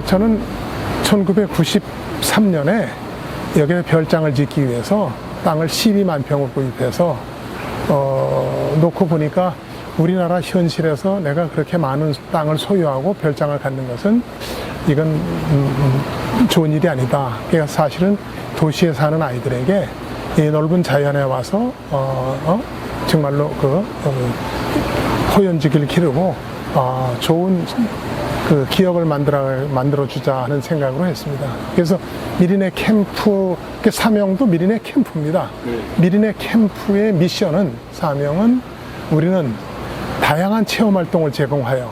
저는 1993년에 여기에 별장을 짓기 위해서 땅을 12만 평을 구입해서 놓고 보니까 우리나라 현실에서 내가 그렇게 많은 땅을 소유하고 별장을 갖는 것은 이건 좋은 일이 아니다. 그러니까 사실은 도시에 사는 아이들에게 이 넓은 자연에 와서 정말로 호연지기를 기르고 좋은 그 기억을 만들어 주자 하는 생각으로 했습니다. 그래서 미리네 캠프 사명도 미리네 캠프입니다. 미리네 캠프의 미션은 사명은 우리는 다양한 체험 활동을 제공하여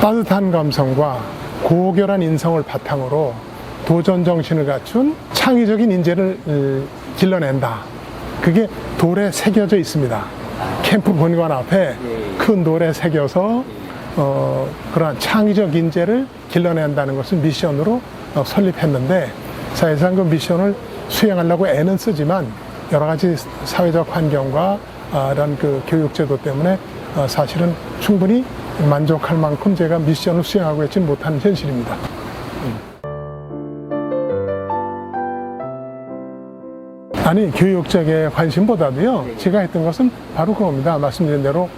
따뜻한 감성과 고결한 인성을 바탕으로 도전 정신을 갖춘 창의적인 인재를 길러낸다. 그게 돌에 새겨져 있습니다. 캠프 본관 앞에 큰 돌에 새겨서 그러한 창의적 인재를 길러낸다는 것을 미션으로 설립했는데, 사실상 그 미션을 수행하려고 애는 쓰지만 여러 가지 사회적 환경과 이런 그 교육제도 때문에 사실은 충분히 만족할 만큼 제가 미션을 수행하고 있지 못하는 현실입니다. 아니, 교육적인 관심보다도요, 제가 했던 것은 바로 그겁니다. 말씀드린 대로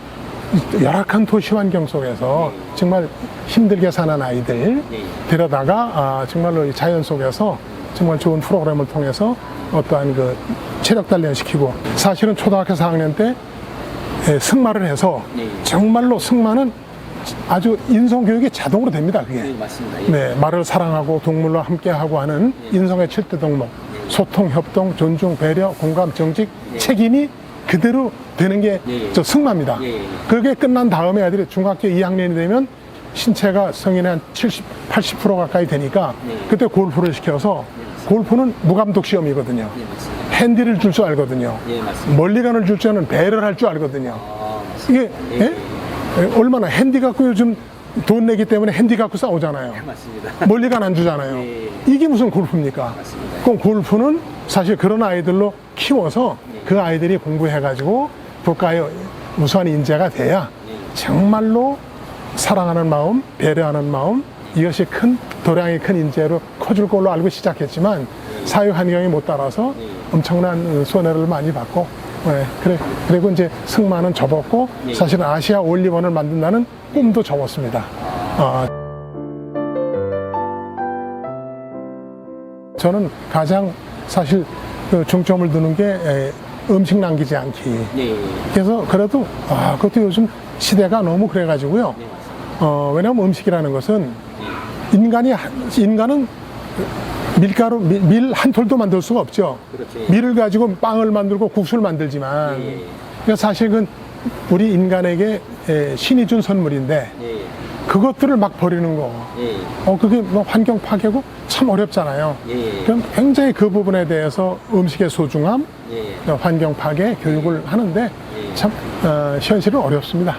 열악한 도시 환경 속에서 정말 힘들게 사는 아이들 데려다가 정말로 자연 속에서 정말 좋은 프로그램을 통해서 어떠한 그 체력 단련시키고, 사실은 초등학교 4학년 때 승마를 해서 정말로 승마는 아주 인성교육이 자동으로 됩니다. 그게. 네, 맞습니다. 네, 말을 사랑하고 동물과 함께하고 하는 인성의 7대 덕목, 소통, 협동, 존중, 배려, 공감, 정직, 책임이 그대로 되는 게 저 승마입니다. 그게 끝난 다음에 아이들이 중학교 2학년이 되면 신체가 성인의 한 70, 80% 가까이 되니까 그때 골프를 시켜서, 골프는 무감독 시험이거든요. 핸디를 줄 줄 알거든요. 멀리건을 줄 줄은 배를 할 줄 알거든요. 이게 얼마나 핸디 갖고 요즘 돈 내기 때문에 핸디 갖고 싸우잖아요. 맞습니다. 멀리건 안 주잖아요. 이게 무슨 골프입니까? 그럼 골프는 사실 그런 아이들로 키워서 그 아이들이 공부해가지고 국가의 우수한 인재가 돼야 정말로 사랑하는 마음, 배려하는 마음, 이것이 큰 도량이 큰 인재로 커질 걸로 알고 시작했지만 사회 환경이 못 따라서 엄청난 손해를 많이 받고, 그리고 이제 승마는 접었고 사실은 아시아 올림원을 만든다는 꿈도 접었습니다. 저는 가장 사실 그 중점을 두는 게 음식 남기지 않기. 그래서 그래도 그것도 요즘 시대가 너무 그래가지고요. 왜냐하면 음식이라는 것은 인간은 밀가루, 밀 한 톨도 만들 수가 없죠. 밀을 가지고 빵을 만들고 국수를 만들지만, 그러니까 사실은 우리 인간에게 신이 준 선물인데 그것들을 막 버리는 거, 그게 뭐 환경 파괴고 참 어렵잖아요. 그럼 굉장히 그 부분에 대해서 음식의 소중함, 환경 파괴 교육을 하는데 참 현실은 어렵습니다.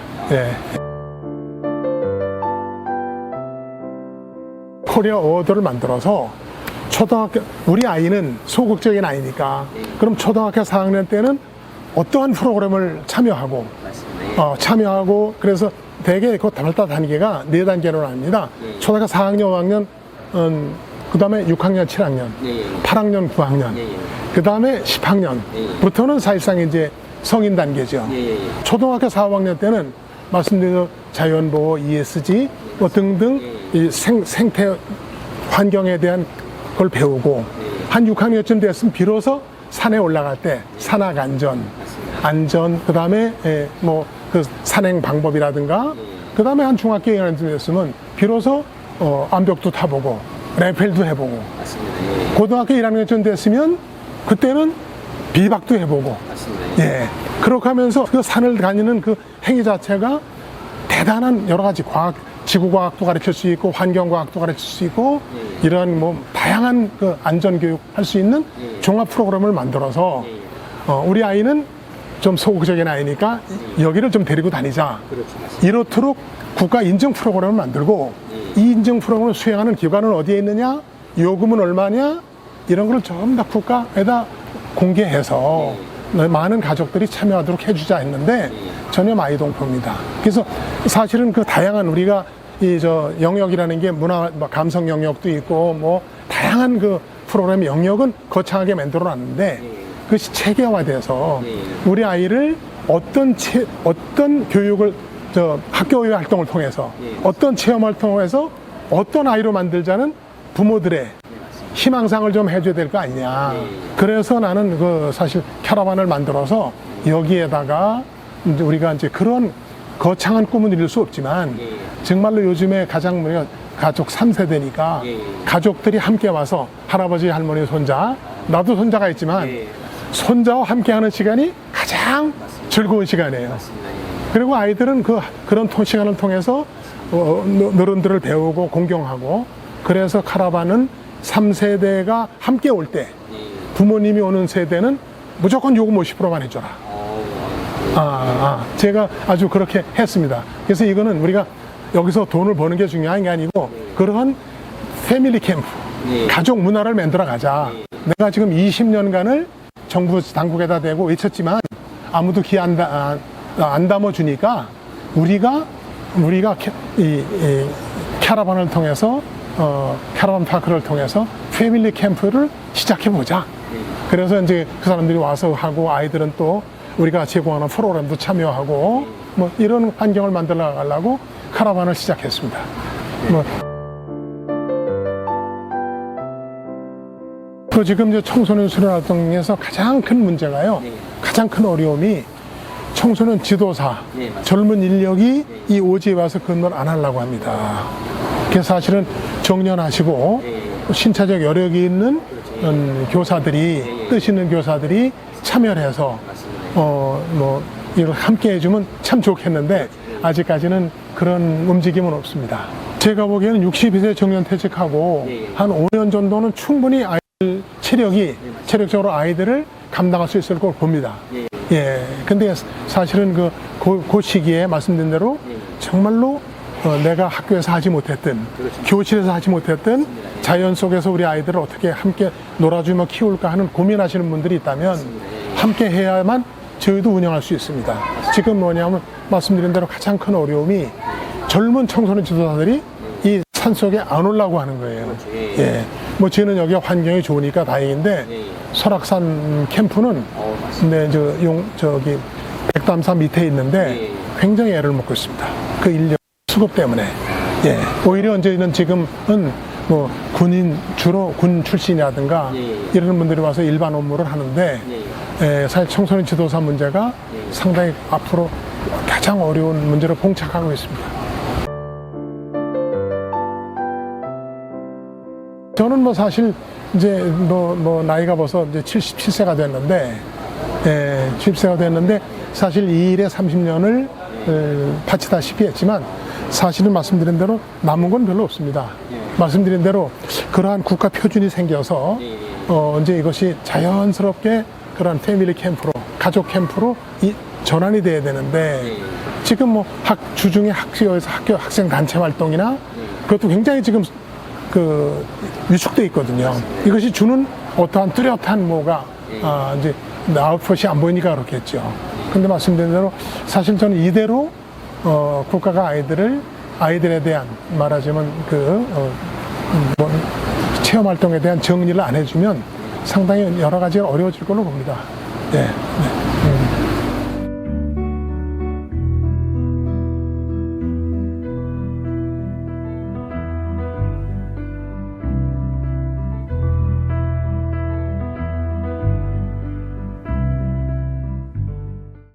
코리아 어워드를 만들어서 초등학교, 우리 아이는 소극적인 아이니까 그럼 초등학교 4학년 때는 어떠한 프로그램을 참여하고 그래서 대개 그 발달 단계가 4단계로 나뉩니다. 초등학교 4학년, 5학년, 그 다음에 6학년, 7학년, 8학년, 9학년, 그 다음에 10학년부터는 사실상 이제 성인 단계죠. 초등학교 4, 5학년 때는 말씀드린 자연보호, ESG 뭐 등등 이 생태 환경에 대한 걸 배우고, 한 6학년쯤 됐으면 비로소 산에 올라갈 때 산악 안전, 그 다음에 뭐 그 산행 방법이라든가, 그 다음에 한 중학교 2학년쯤 됐으면 비로소 암벽도 타보고 레펠도 해보고, 고등학교 1학년쯤 됐으면 그때는 비박도 해보고, 그렇게 하면서 그 산을 다니는 그 행위 자체가 대단한 여러 가지 지구과학도 가르칠 수 있고 환경과학도 가르칠 수 있고 이러한 뭐 다양한 그 안전교육 할 수 있는 종합 프로그램을 만들어서 우리 아이는 좀 소극적인 아이니까 여기를 좀 데리고 다니자. 이렇도록 국가 인증 프로그램을 만들고, 이 인증 프로그램을 수행하는 기관은 어디에 있느냐, 요금은 얼마냐, 이런 걸 전부 다 국가에다 공개해서 많은 가족들이 참여하도록 해주자 했는데 전혀 마이동포입니다. 그래서 사실은 그 다양한 우리가 이 영역이라는 게 문화, 뭐 감성 영역도 있고 뭐 다양한 그 프로그램 영역은 거창하게 만들어 놨는데 그것이 체계화돼서 우리 아이를 어떤 교육을 학교의 활동을 통해서 어떤 체험 활동을 통해서 어떤 아이로 만들자는 부모들의 희망상을 좀 해줘야 될 거 아니냐. 그래서 나는 그 사실 캐러반을 만들어서 여기에다가 이제 우리가 이제 그런 거창한 꿈은 이룰 수 없지만 정말로 요즘에 가장 우리가 가족 3세대니까 가족들이 함께 와서 할아버지, 할머니, 손자, 나도 손자가 있지만 손자와 함께하는 시간이 가장 즐거운 시간이에요. 그리고 아이들은 그런 시간을 통해서 어른들을 배우고 공경하고 그래서 카라반은 3세대가 함께 올 때 부모님이 오는 세대는 무조건 요금 50%만 해줘라. 제가 아주 그렇게 했습니다. 그래서 이거는 우리가 여기서 돈을 버는 게 중요한 게 아니고 그러한 패밀리 캠프, 가족 문화를 만들어 가자. 내가 지금 20년간을 정부 당국에다 대고 외쳤지만 아무도 귀 안 담아주니까 우리가 이 캐러반을 통해서 캐러반 파크를 통해서 패밀리 캠프를 시작해 보자. 그래서 이제 그 사람들이 와서 하고 아이들은 또 우리가 제공하는 프로그램도 참여하고 뭐 이런 환경을 만들어 나가려고 카라반을 시작했습니다. 지금 이제 청소년 수련 활동에서 가장 큰 문제가요. 가장 큰 어려움이 청소년 지도사, 젊은 인력이 이 오지에 와서 그런 걸 안 하려고 합니다. 그래서 사실은 정년하시고 신체적 여력이 있는 교사들이, 뜻 있는 교사들이 참여를 해서 이걸 함께 해주면 참 좋겠는데 아직까지는 그런 움직임은 없습니다. 제가 보기에는 62세 정년퇴직하고 한 5년 정도는 충분히 아이들 체력적으로 아이들을 감당할 수 있을 걸 봅니다. 근데 사실은 그 시기에 말씀드린 대로 정말로 내가 학교에서 하지 못했던, 교실에서 하지 못했던 자연 속에서 우리 아이들을 어떻게 함께 놀아주며 키울까 하는 고민하시는 분들이 있다면 함께 해야만 저희도 운영할 수 있습니다. 지금 뭐냐면 말씀드린 대로 가장 큰 어려움이 젊은 청소년 지도자들이 이 산속에 안 오려고 하는 거예요. 뭐 저는 여기가 환경이 좋으니까 다행인데 설악산 캠프는 저기 백담산 밑에 있는데 굉장히 애를 먹고 있습니다. 그 인력 수급 때문에. 오히려 이제는 지금은 뭐 주로 군 출신이라든가 이런 분들이 와서 일반 업무를 하는데 사실 청소년 지도사 문제가 상당히 앞으로 가장 어려운 문제로 봉착하고 있습니다. 저는 뭐 사실 이제 뭐 나이가 벌써 이제 77세가 됐는데, 70세가 됐는데 사실 이 일에 30년을 바치다시피 했지만 사실은 말씀드린 대로 남은 건 별로 없습니다. 말씀드린 대로 그러한 국가 표준이 생겨서 이제 이것이 자연스럽게 그런 패밀리 캠프로, 가족 캠프로 전환이 돼야 되는데 지금 뭐 주중에 학교에서 학생 단체 활동이나 그것도 굉장히 지금 위축돼 있거든요. 이것이 주는 어떠한 뚜렷한 뭐가 이제 아웃풋이 안 보이니까 그렇겠죠. 근데 말씀드린 대로 사실 저는 이대로 국가가 아이들에 대한 말하자면 체험 활동에 대한 정리를 안 해주면 상당히 여러 가지가 어려워질 걸로 봅니다. 네.